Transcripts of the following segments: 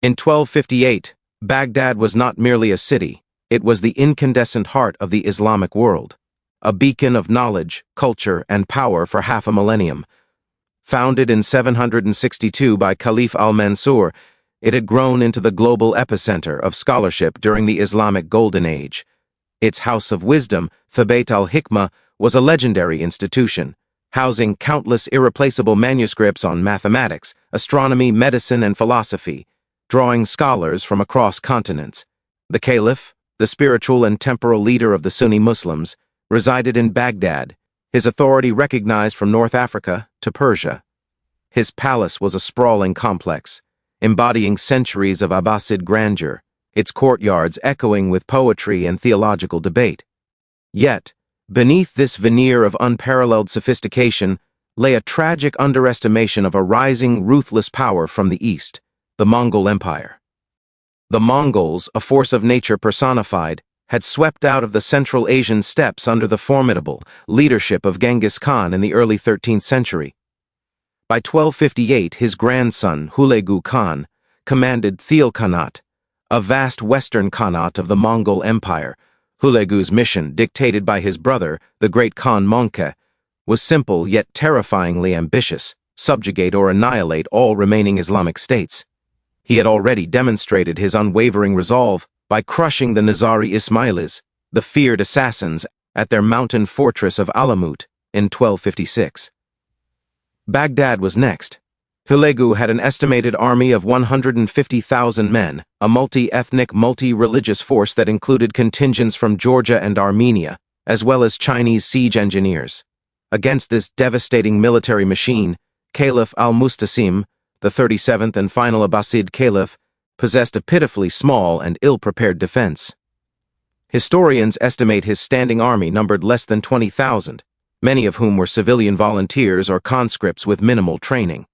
In 1258, Baghdad was not merely a city, it was the incandescent heart of the Islamic world, a beacon of knowledge, culture, and power for half a millennium. Founded in 762 by Caliph al-Mansur, it had grown into the global epicenter of scholarship during the Islamic Golden Age. Its House of Wisdom, Bayt al-Hikmah, was a legendary institution, housing countless irreplaceable manuscripts on mathematics, astronomy, medicine, and philosophy, drawing scholars from across continents. The Caliph, the spiritual and temporal leader of the Sunni Muslims, resided in Baghdad, his authority recognized from North Africa to Persia. His palace was a sprawling complex, embodying centuries of Abbasid grandeur, its courtyards echoing with poetry and theological debate. Yet, beneath this veneer of unparalleled sophistication lay a tragic underestimation of a rising, ruthless power from the east, the Mongol Empire. The Mongols, a force of nature personified, had swept out of the Central Asian steppes under the formidable leadership of Genghis Khan in the early 13th century. By 1258, his grandson, Hulagu Khan, commanded Thil Khanate, a vast western khanate of the Mongol Empire. Hulagu's mission, dictated by his brother, the great Khan Mongke, was simple yet terrifyingly ambitious: subjugate or annihilate all remaining Islamic states. He had already demonstrated his unwavering resolve by crushing the Nizari Ismailis, the feared assassins, at their mountain fortress of Alamut in 1256. Baghdad was next. Hulagu had an estimated army of 150,000 men, a multi-ethnic, multi-religious force that included contingents from Georgia and Armenia, as well as Chinese siege engineers. Against this devastating military machine, Caliph al-Mustasim, the 37th and final Abbasid Caliph, possessed a pitifully small and ill-prepared defense. Historians estimate his standing army numbered less than 20,000, many of whom were civilian volunteers or conscripts with minimal training.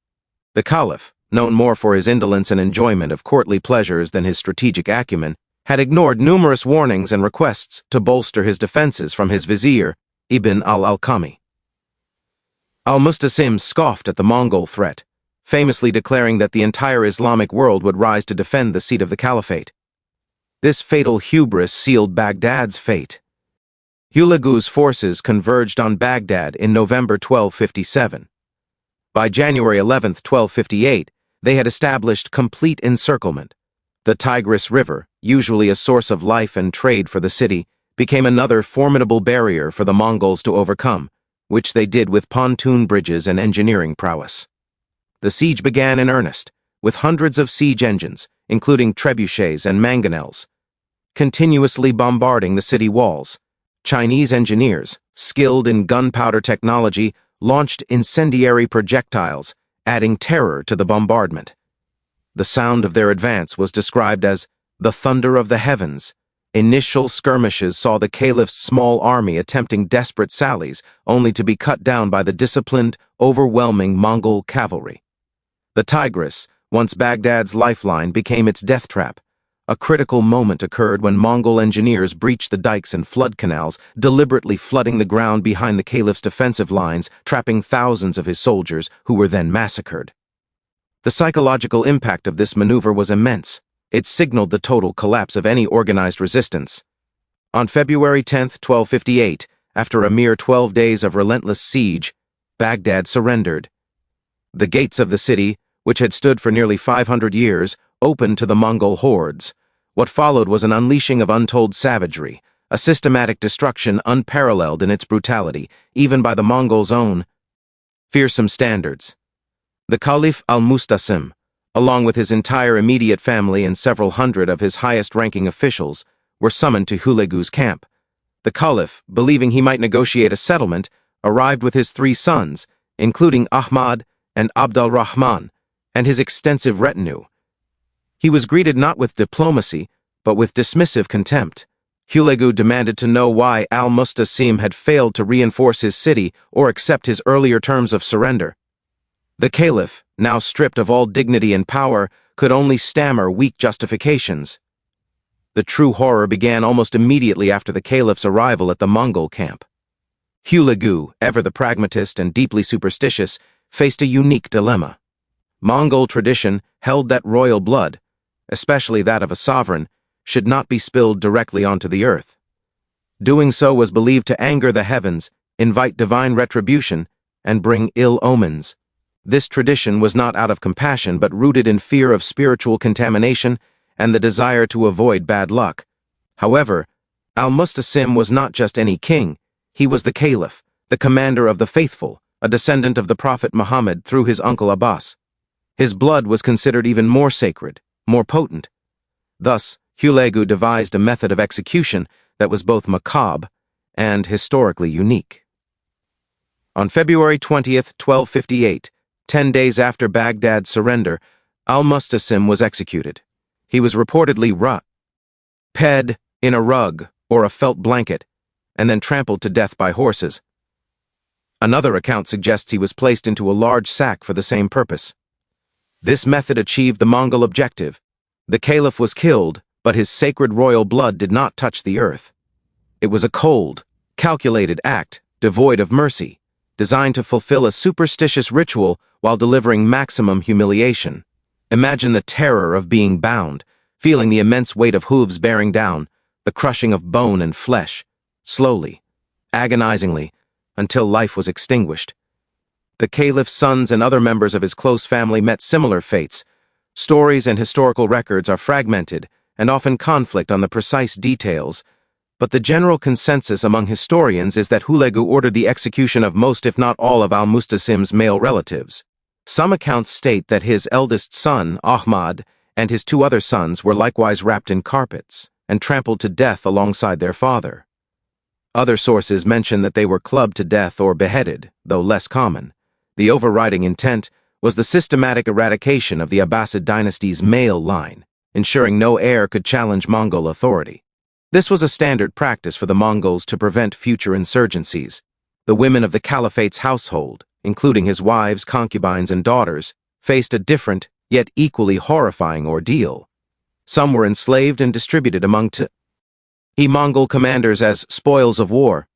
The Caliph, known more for his indolence and enjoyment of courtly pleasures than his strategic acumen, had ignored numerous warnings and requests to bolster his defenses from his vizier, Ibn al-Alqami. Al-Mustasim scoffed at the Mongol threat, famously declaring that the entire Islamic world would rise to defend the seat of the caliphate. This fatal hubris sealed Baghdad's fate. Hulagu's forces converged on Baghdad in November 1257. By January 11, 1258, they had established complete encirclement. The Tigris River, usually a source of life and trade for the city, became another formidable barrier for the Mongols to overcome, which they did with pontoon bridges and engineering prowess. The siege began in earnest, with hundreds of siege engines, including trebuchets and mangonels, continuously bombarding the city walls. Chinese engineers, skilled in gunpowder technology, launched incendiary projectiles, adding terror to the bombardment. The sound of their advance was described as the thunder of the heavens. Initial skirmishes saw the caliph's small army attempting desperate sallies, only to be cut down by the disciplined, overwhelming Mongol cavalry. The Tigris, once Baghdad's lifeline, became its death trap. A critical moment occurred when Mongol engineers breached the dikes and flood canals, deliberately flooding the ground behind the caliph's defensive lines, trapping thousands of his soldiers, who were then massacred. The psychological impact of this maneuver was immense. It signaled the total collapse of any organized resistance. On February 10, 1258, after a mere 12 days of relentless siege, Baghdad surrendered. The gates of the city, which had stood for nearly 500 years, opened to the Mongol hordes. What followed was an unleashing of untold savagery, a systematic destruction unparalleled in its brutality, even by the Mongols' own fearsome standards. The Caliph al-Mustasim, along with his entire immediate family and several hundred of his highest-ranking officials, were summoned to Hulagu's camp. The Caliph, believing he might negotiate a settlement, arrived with his 3 sons, including Ahmad and Abd al-Rahman, and his extensive retinue. He was greeted not with diplomacy, but with dismissive contempt. Hulagu demanded to know why al-Mustasim had failed to reinforce his city or accept his earlier terms of surrender. The Caliph, now stripped of all dignity and power, could only stammer weak justifications. The true horror began almost immediately after the Caliph's arrival at the Mongol camp. Hulagu, ever the pragmatist and deeply superstitious, faced a unique dilemma. Mongol tradition held that royal blood, especially that of a sovereign, should not be spilled directly onto the earth. Doing so was believed to anger the heavens, invite divine retribution, and bring ill omens. This tradition was not out of compassion but rooted in fear of spiritual contamination and the desire to avoid bad luck. However, Al-Mustasim was not just any king, he was the caliph, the commander of the faithful, a descendant of the Prophet Muhammad through his uncle Abbas. His blood was considered even more sacred, more potent. Thus, Hulagu devised a method of execution that was both macabre and historically unique. On February 20th, 1258, 10 days after Baghdad's surrender, Al-Mustasim was executed. He was reportedly wrapped in a rug or a felt blanket, and then trampled to death by horses. Another account suggests he was placed into a large sack for the same purpose. This method achieved the Mongol objective. The caliph was killed, but his sacred royal blood did not touch the earth. It was a cold, calculated act, devoid of mercy, designed to fulfill a superstitious ritual while delivering maximum humiliation. Imagine the terror of being bound, feeling the immense weight of hooves bearing down, the crushing of bone and flesh, slowly, agonizingly, until life was extinguished. The caliph's sons and other members of his close family met similar fates. Stories and historical records are fragmented and often conflict on the precise details, but the general consensus among historians is that Hulagu ordered the execution of most if not all of Al-Mustasim's male relatives. Some accounts state that his eldest son, Ahmad, and his two other sons were likewise wrapped in carpets and trampled to death alongside their father. Other sources mention that they were clubbed to death or beheaded, though less common. The overriding intent was the systematic eradication of the Abbasid dynasty's male line, ensuring no heir could challenge Mongol authority. This was a standard practice for the Mongols to prevent future insurgencies. The women of the caliphate's household, including his wives, concubines, and daughters, faced a different, yet equally horrifying ordeal. Some were enslaved and distributed among Mongol commanders as spoils of war.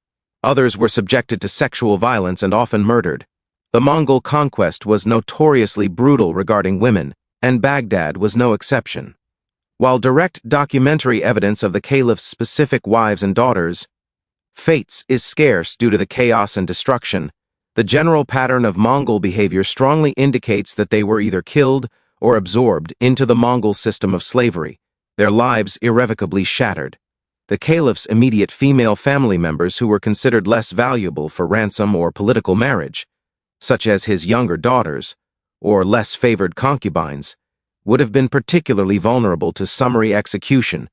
Others were subjected to sexual violence and often murdered. The Mongol conquest was notoriously brutal regarding women, and Baghdad was no exception. While direct documentary evidence of the caliph's specific wives and daughters' fates is scarce due to the chaos and destruction, the general pattern of Mongol behavior strongly indicates that they were either killed or absorbed into the Mongol system of slavery, their lives irrevocably shattered. The caliph's immediate female family members who were considered less valuable for ransom or political marriage, such as his younger daughters, or less favored concubines, would have been particularly vulnerable to summary execution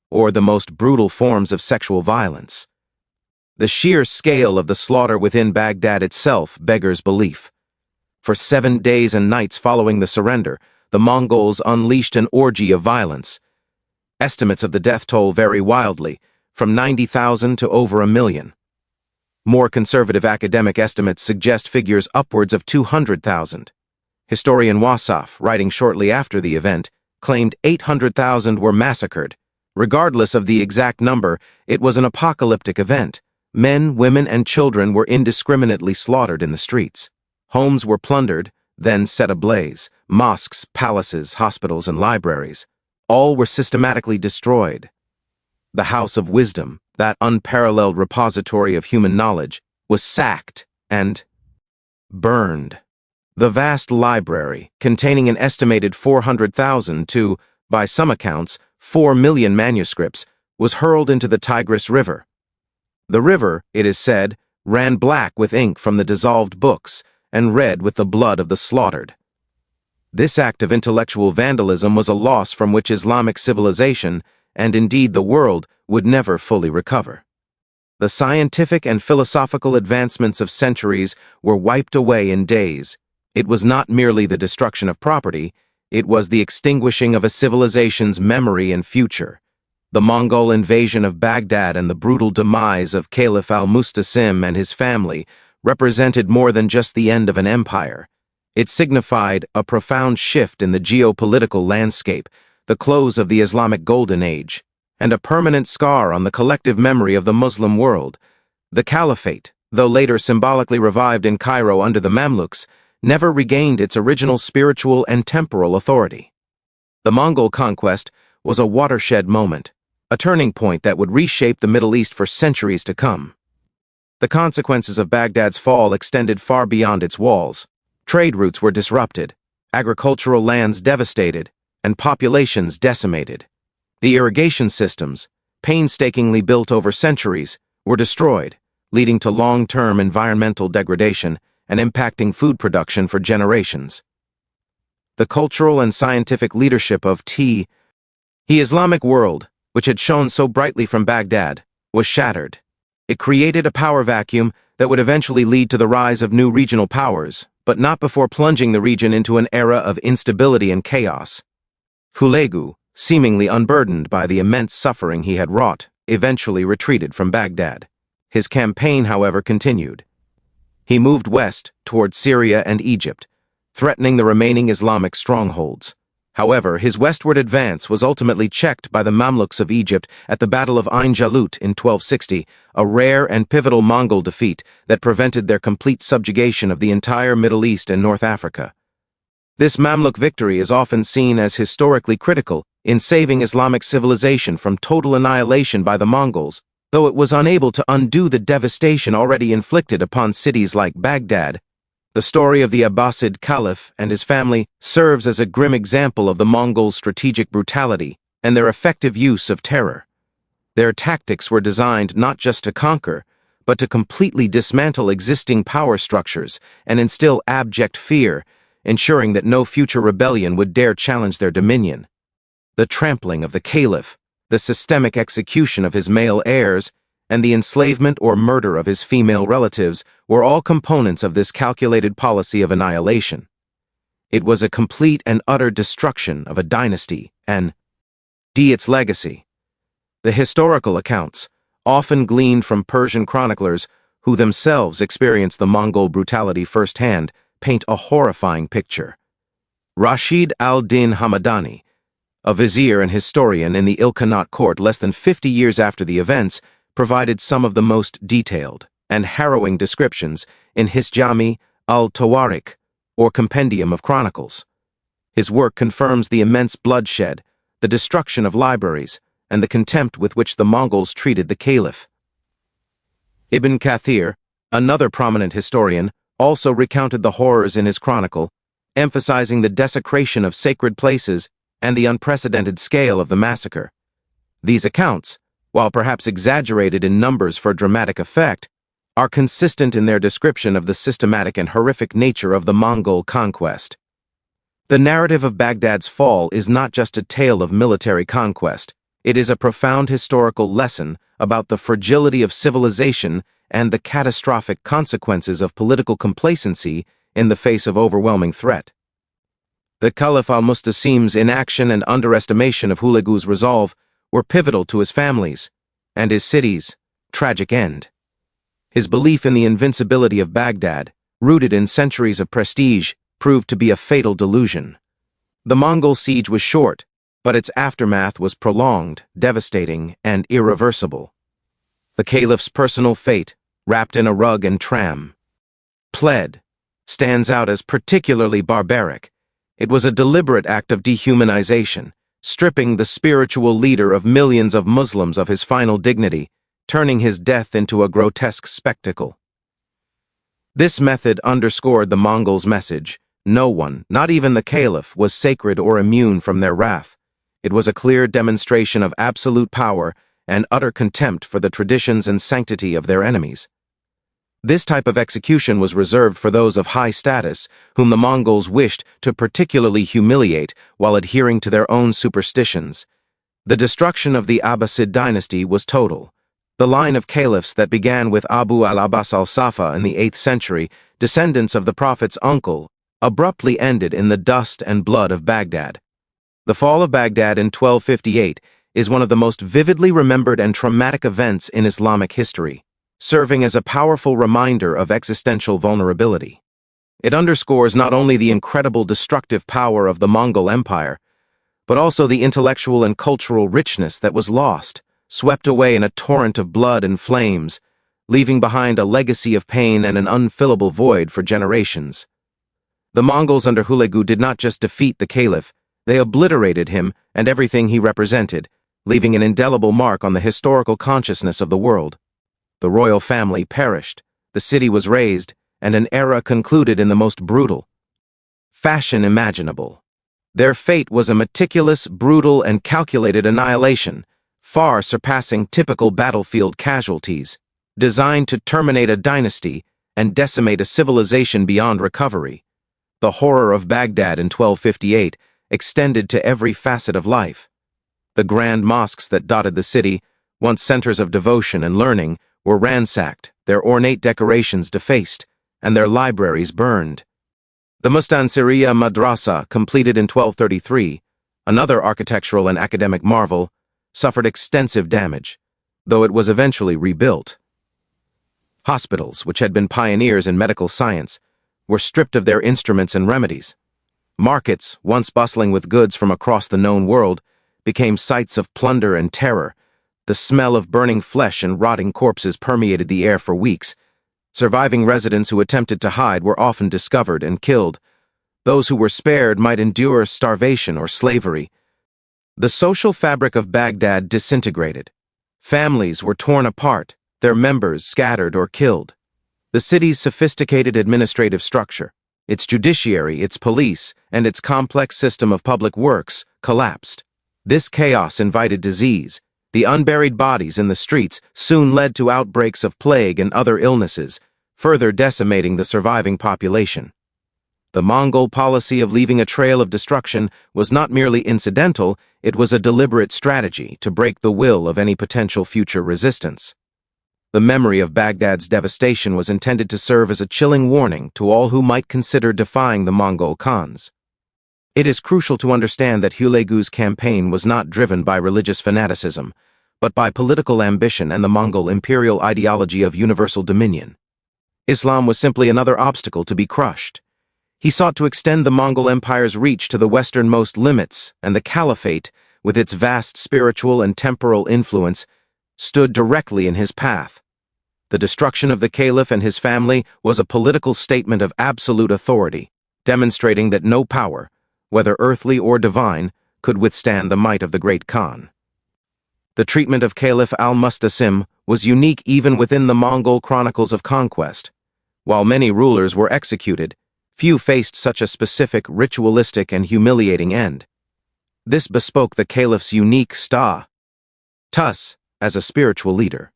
or the most brutal forms of sexual violence. The sheer scale of the slaughter within Baghdad itself beggars belief. For 7 days and nights following the surrender, the Mongols unleashed an orgy of violence. Estimates of the death toll vary wildly, from 90,000 to over 1 million. More conservative academic estimates suggest figures upwards of 200,000. Historian Wasaf, writing shortly after the event, claimed 800,000 were massacred. Regardless of the exact number, it was an apocalyptic event. Men, women, and children were indiscriminately slaughtered in the streets. Homes were plundered, then set ablaze. Mosques, palaces, hospitals, and libraries. All were systematically destroyed. The House of Wisdom, that unparalleled repository of human knowledge, was sacked and burned. The vast library, containing an estimated 400,000 to, by some accounts, 4 million manuscripts, was hurled into the Tigris River. The river, it is said, ran black with ink from the dissolved books and red with the blood of the slaughtered. This act of intellectual vandalism was a loss from which Islamic civilization, and indeed the world, would never fully recover. The scientific and philosophical advancements of centuries were wiped away in days. It was not merely the destruction of property, it was the extinguishing of a civilization's memory and future. The Mongol invasion of Baghdad and the brutal demise of Caliph al-Mustasim and his family represented more than just the end of an empire. It signified a profound shift in the geopolitical landscape, the close of the Islamic Golden Age, and a permanent scar on the collective memory of the Muslim world. The Caliphate, though later symbolically revived in Cairo under the Mamluks, never regained its original spiritual and temporal authority. The Mongol conquest was a watershed moment, a turning point that would reshape the Middle East for centuries to come. The consequences of Baghdad's fall extended far beyond its walls. Trade routes were disrupted, agricultural lands devastated, and populations decimated. The irrigation systems, painstakingly built over centuries, were destroyed, leading to long-term environmental degradation and impacting food production for generations. The cultural and scientific leadership of the Islamic world, which had shone so brightly from Baghdad, was shattered. It created a power vacuum that would eventually lead to the rise of new regional powers, but not before plunging the region into an era of instability and chaos. Hulagu, seemingly unburdened by the immense suffering he had wrought, eventually retreated from Baghdad. His campaign, however, continued. He moved west toward Syria and Egypt, threatening the remaining Islamic strongholds. However, his westward advance was ultimately checked by the Mamluks of Egypt at the Battle of Ain Jalut in 1260, a rare and pivotal Mongol defeat that prevented their complete subjugation of the entire Middle East and North Africa. This Mamluk victory is often seen as historically critical in saving Islamic civilization from total annihilation by the Mongols, though it was unable to undo the devastation already inflicted upon cities like Baghdad. The story of the Abbasid Caliph and his family serves as a grim example of the Mongols' strategic brutality and their effective use of terror. Their tactics were designed not just to conquer, but to completely dismantle existing power structures and instill abject fear, ensuring that no future rebellion would dare challenge their dominion. The trampling of the Caliph, the systemic execution of his male heirs, and the enslavement or murder of his female relatives were all components of this calculated policy of annihilation. It was a complete and utter destruction of a dynasty and its legacy. The historical accounts, often gleaned from Persian chroniclers who themselves experienced the Mongol brutality firsthand, paint a horrifying picture. Rashid al-Din Hamadani, a vizier and historian in the Ilkhanate court less than 50 years after the events, provided some of the most detailed and harrowing descriptions in his Jami al-Tawarikh, or Compendium of Chronicles. His work confirms the immense bloodshed, the destruction of libraries, and the contempt with which the Mongols treated the Caliph. Ibn Kathir, another prominent historian, also recounted the horrors in his chronicle, emphasizing the desecration of sacred places and the unprecedented scale of the massacre. These accounts, while perhaps exaggerated in numbers for dramatic effect, are consistent in their description of the systematic and horrific nature of the Mongol conquest. The narrative of Baghdad's fall is not just a tale of military conquest, it is a profound historical lesson about the fragility of civilization and the catastrophic consequences of political complacency in the face of overwhelming threat. The Caliph al-Mustasim's inaction and underestimation of Hulagu's resolve were pivotal to his family's and his city's tragic end. His belief in the invincibility of Baghdad, rooted in centuries of prestige, proved to be a fatal delusion. The Mongol siege was short, but its aftermath was prolonged, devastating, and irreversible. The Caliph's personal fate, wrapped in a rug and tram, stands out as particularly barbaric. It was a deliberate act of dehumanization, stripping the spiritual leader of millions of Muslims of his final dignity, turning his death into a grotesque spectacle. This method underscored the Mongols' message: no one, not even the Caliph, was sacred or immune from their wrath. It was a clear demonstration of absolute power and utter contempt for the traditions and sanctity of their enemies. This type of execution was reserved for those of high status, whom the Mongols wished to particularly humiliate while adhering to their own superstitions. The destruction of the Abbasid dynasty was total. The line of caliphs that began with Abu al-Abbas al-Safa in the 8th century, descendants of the Prophet's uncle, abruptly ended in the dust and blood of Baghdad. The fall of Baghdad in 1258 is one of the most vividly remembered and traumatic events in Islamic history, serving as a powerful reminder of existential vulnerability. It underscores not only the incredible destructive power of the Mongol Empire, but also the intellectual and cultural richness that was lost, swept away in a torrent of blood and flames, leaving behind a legacy of pain and an unfillable void for generations. The Mongols under Hulagu did not just defeat the Caliph, They obliterated him and everything he represented, leaving an indelible mark on the historical consciousness of the world. The royal family perished, the city was razed, and an era concluded in the most brutal fashion imaginable. Their fate was a meticulous, brutal, and calculated annihilation, far surpassing typical battlefield casualties, designed to terminate a dynasty and decimate a civilization beyond recovery. The horror of Baghdad in 1258 extended to every facet of life. The grand mosques that dotted the city, once centers of devotion and learning, were ransacked, their ornate decorations defaced, and their libraries burned. The Mustansiriya Madrasa, completed in 1233, another architectural and academic marvel, suffered extensive damage, though it was eventually rebuilt. Hospitals, which had been pioneers in medical science, were stripped of their instruments and remedies. Markets, once bustling with goods from across the known world, became sites of plunder and terror. The smell of burning flesh and rotting corpses permeated the air for weeks. Surviving residents who attempted to hide were often discovered and killed. Those who were spared might endure starvation or slavery. The social fabric of Baghdad disintegrated. Families were torn apart, their members scattered or killed. The city's sophisticated administrative structure, its judiciary, its police, and its complex system of public works collapsed. This chaos invited disease. The unburied bodies in the streets soon led to outbreaks of plague and other illnesses, further decimating the surviving population. The Mongol policy of leaving a trail of destruction was not merely incidental, it was a deliberate strategy to break the will of any potential future resistance. The memory of Baghdad's devastation was intended to serve as a chilling warning to all who might consider defying the Mongol Khans. It is crucial to understand that Hulagu's campaign was not driven by religious fanaticism, but by political ambition and the Mongol imperial ideology of universal dominion. Islam was simply another obstacle to be crushed. He sought to extend the Mongol Empire's reach to the westernmost limits, and the Caliphate, with its vast spiritual and temporal influence, stood directly in his path. The destruction of the Caliph and his family was a political statement of absolute authority, demonstrating that no power, whether earthly or divine, could withstand the might of the great Khan. The treatment of Caliph al-Mustasim was unique even within the Mongol chronicles of conquest. While many rulers were executed, few faced such a specific, ritualistic, and humiliating end. This bespoke the Caliph's unique status as a spiritual leader.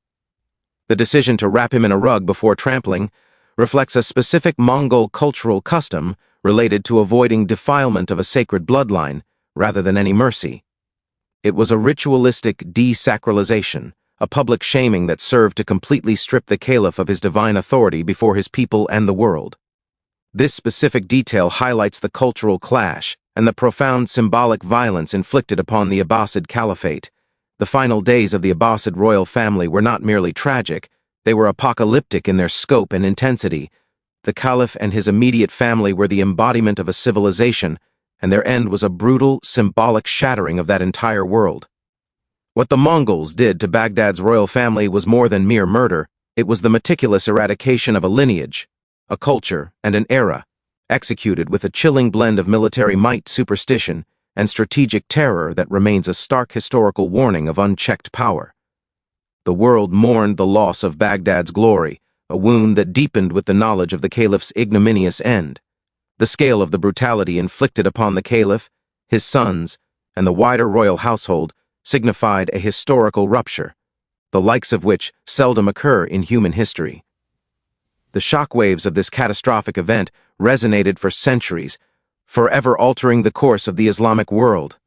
The decision to wrap him in a rug before trampling reflects a specific Mongol cultural custom related to avoiding defilement of a sacred bloodline rather than any mercy. It was a ritualistic desacralization, a public shaming that served to completely strip the Caliph of his divine authority before his people and the world. This specific detail highlights the cultural clash and the profound symbolic violence inflicted upon the Abbasid Caliphate. The final days of the Abbasid royal family were not merely tragic, they were apocalyptic in their scope and intensity. The Caliph and his immediate family were the embodiment of a civilization, and their end was a brutal, symbolic shattering of that entire world. What the Mongols did to Baghdad's royal family was more than mere murder, it was the meticulous eradication of a lineage, a culture, and an era, executed with a chilling blend of military might, superstition, and strategic terror that remains a stark historical warning of unchecked power. The world mourned the loss of Baghdad's glory, a wound that deepened with the knowledge of the Caliph's ignominious end. The scale of the brutality inflicted upon the Caliph, his sons, and the wider royal household signified a historical rupture, the likes of which seldom occur in human history. The shockwaves of this catastrophic event resonated for centuries, forever altering the course of the Islamic world.